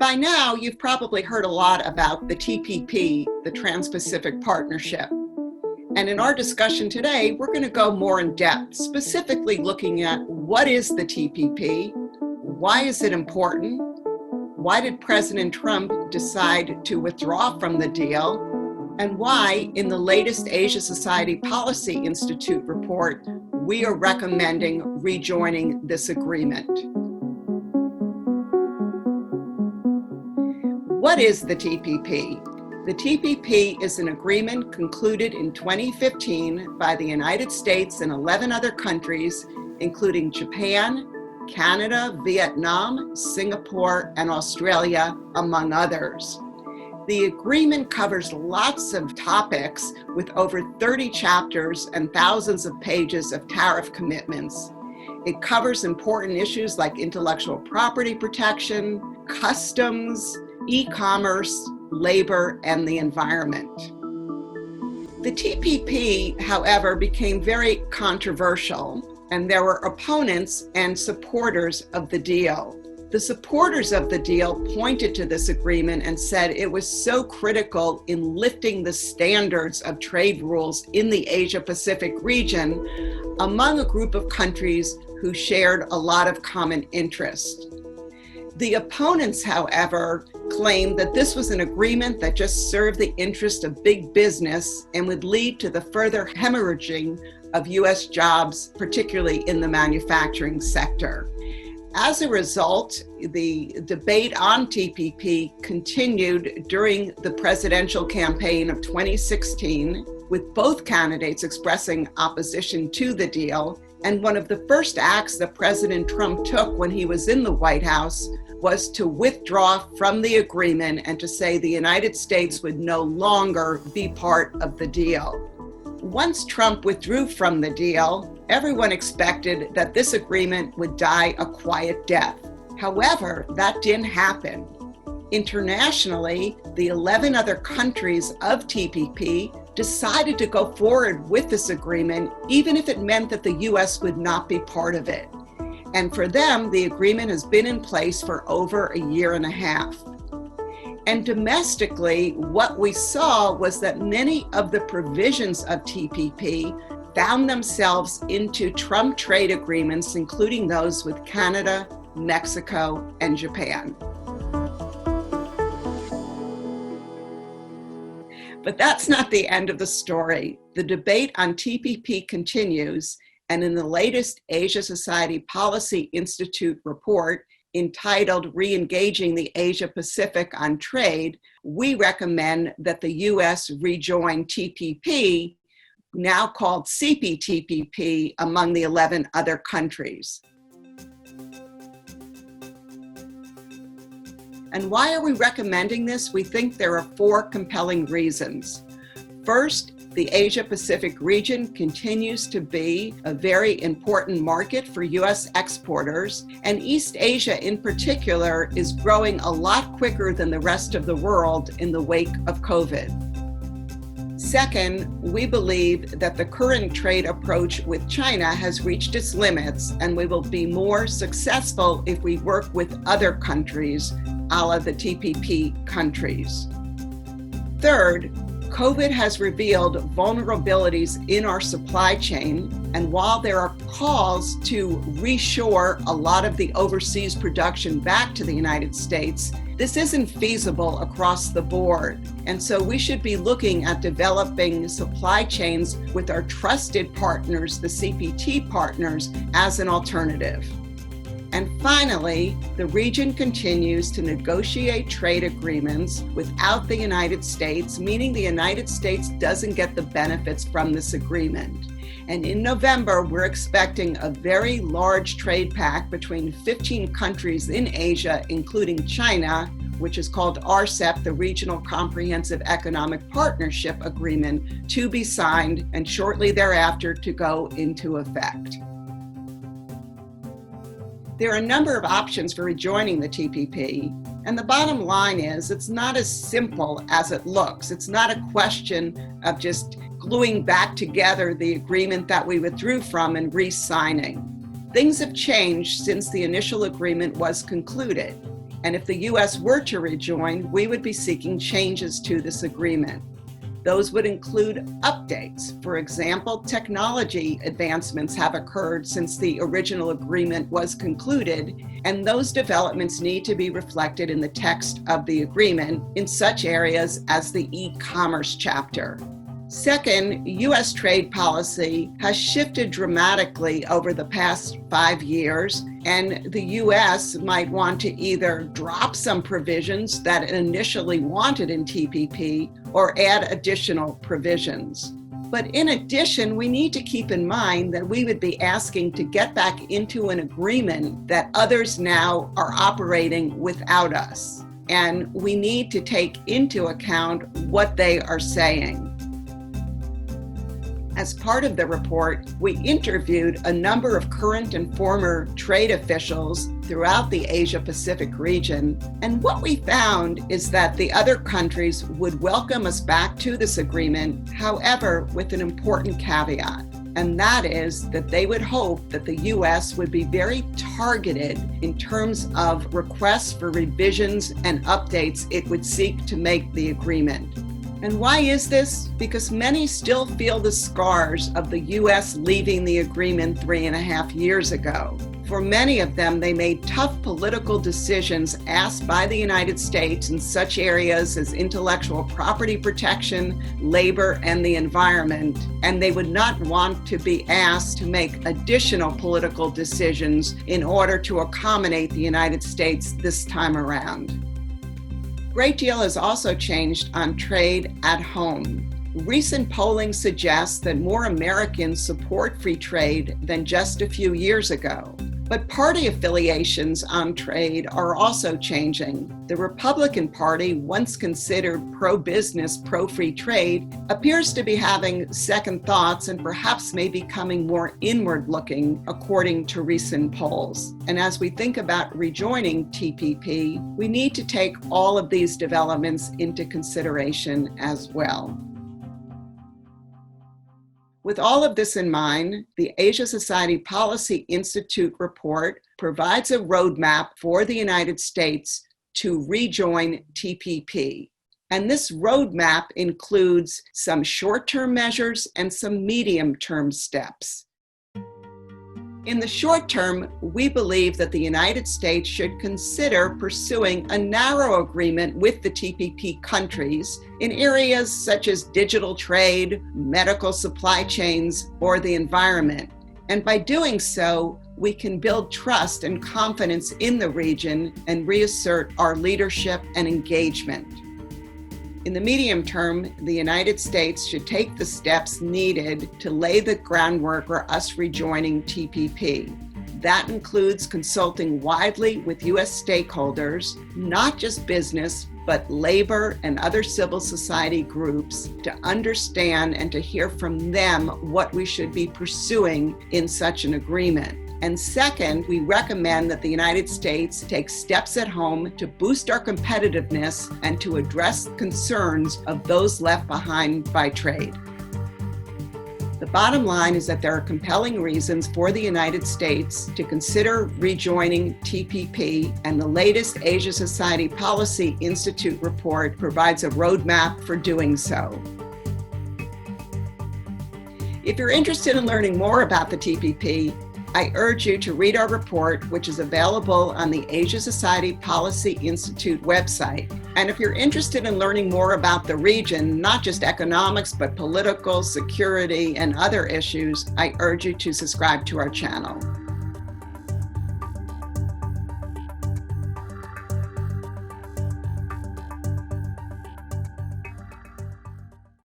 By now, you've probably heard a lot about the TPP, the Trans-Pacific Partnership. And in our discussion today, we're going to go more in depth, specifically looking at what is the TPP, why is it important, why did President Trump decide to withdraw from the deal, and why, in the latest Asia Society Policy Institute report, we are recommending rejoining this agreement. What is the TPP? The TPP is an agreement concluded in 2015 by the United States and 11 other countries, including Japan, Canada, Vietnam, Singapore, and Australia, among others. The agreement covers lots of topics with over 30 chapters and thousands of pages of tariff commitments. It covers important issues like intellectual property protection, customs, e-commerce, labor, and the environment. The TPP, however, became very controversial, and there were opponents and supporters of the deal. The supporters of the deal pointed to this agreement and said it was so critical in lifting the standards of trade rules in the Asia-Pacific region among a group of countries who shared a lot of common interest. The opponents, however, claimed that this was an agreement that just served the interest of big business and would lead to the further hemorrhaging of U.S. jobs, particularly in the manufacturing sector. As a result, the debate on TPP continued during the presidential campaign of 2016, with both candidates expressing opposition to the deal. And one of the first acts that President Trump took when he was in the White House was to withdraw from the agreement and to say the United States would no longer be part of the deal. Once Trump withdrew from the deal, everyone expected that this agreement would die a quiet death. However, that didn't happen. Internationally, the 11 other countries of TPP decided to go forward with this agreement, even if it meant that the U.S. would not be part of it. And for them, the agreement has been in place for over a year and a half. And domestically, what we saw was that many of the provisions of TPP found themselves into Trump trade agreements, including those with Canada, Mexico, and Japan. But that's not the end of the story. The debate on TPP continues, and in the latest Asia Society Policy Institute report, entitled Reengaging the Asia-Pacific on Trade, we recommend that the U.S. rejoin TPP, now called CPTPP, among the 11 other countries. And why are we recommending this? We think there are 4 compelling reasons. First, the Asia-Pacific region continues to be a very important market for U.S. exporters, and East Asia in particular is growing a lot quicker than the rest of the world in the wake of COVID. Second, we believe that the current trade approach with China has reached its limits, and we will be more successful if we work with other countries, a la the TPP countries. Third, COVID has revealed vulnerabilities in our supply chain, and while there are calls to reshore a lot of the overseas production back to the United States, this isn't feasible across the board. And so we should be looking at developing supply chains with our trusted partners, the CPT partners, as an alternative. And finally, the region continues to negotiate trade agreements without the United States, meaning the United States doesn't get the benefits from this agreement. And in November, we're expecting a very large trade pact between 15 countries in Asia, including China, which is called RCEP, the Regional Comprehensive Economic Partnership Agreement, to be signed and shortly thereafter to go into effect. There are a number of options for rejoining the TPP, and the bottom line is it's not as simple as it looks. It's not a question of just gluing back together the agreement that we withdrew from and re-signing. Things have changed since the initial agreement was concluded. And if the U.S. were to rejoin, we would be seeking changes to this agreement. Those would include updates. For example, technology advancements have occurred since the original agreement was concluded, and those developments need to be reflected in the text of the agreement in such areas as the e-commerce chapter. Second, U.S. trade policy has shifted dramatically over the past 5 years, and the U.S. might want to either drop some provisions that it initially wanted in TPP or add additional provisions. But in addition, we need to keep in mind that we would be asking to get back into an agreement that others now are operating without us, and we need to take into account what they are saying. As part of the report, we interviewed a number of current and former trade officials throughout the Asia-Pacific region, and what we found is that the other countries would welcome us back to this agreement, however, with an important caveat, and that is that they would hope that the U.S. would be very targeted in terms of requests for revisions and updates it would seek to make the agreement. And why is this? Because many still feel the scars of the U.S. leaving the agreement 3.5 years ago. For many of them, they made tough political decisions asked by the United States in such areas as intellectual property protection, labor, and the environment, and they would not want to be asked to make additional political decisions in order to accommodate the United States this time around. A great deal has also changed on trade at home. Recent polling suggests that more Americans support free trade than just a few years ago. But party affiliations on trade are also changing. The Republican Party, once considered pro-business, pro-free trade, appears to be having second thoughts and perhaps may be becoming more inward-looking, according to recent polls. And as we think about rejoining TPP, we need to take all of these developments into consideration as well. With all of this in mind, the Asia Society Policy Institute report provides a roadmap for the United States to rejoin TPP. And this roadmap includes some short-term measures and some medium-term steps. In the short term, we believe that the United States should consider pursuing a narrow agreement with the TPP countries in areas such as digital trade, medical supply chains, or the environment. And by doing so, we can build trust and confidence in the region and reassert our leadership and engagement. In the medium term, the United States should take the steps needed to lay the groundwork for us rejoining TPP. That includes consulting widely with U.S. stakeholders, not just business, but labor and other civil society groups, to understand and to hear from them what we should be pursuing in such an agreement. And second, we recommend that the United States take steps at home to boost our competitiveness and to address concerns of those left behind by trade. The bottom line is that there are compelling reasons for the United States to consider rejoining TPP, and the latest Asia Society Policy Institute report provides a roadmap for doing so. If you're interested in learning more about the TPP, I urge you to read our report, which is available on the Asia Society Policy Institute website. And if you're interested in learning more about the region, not just economics, but political, security, and other issues, I urge you to subscribe to our channel.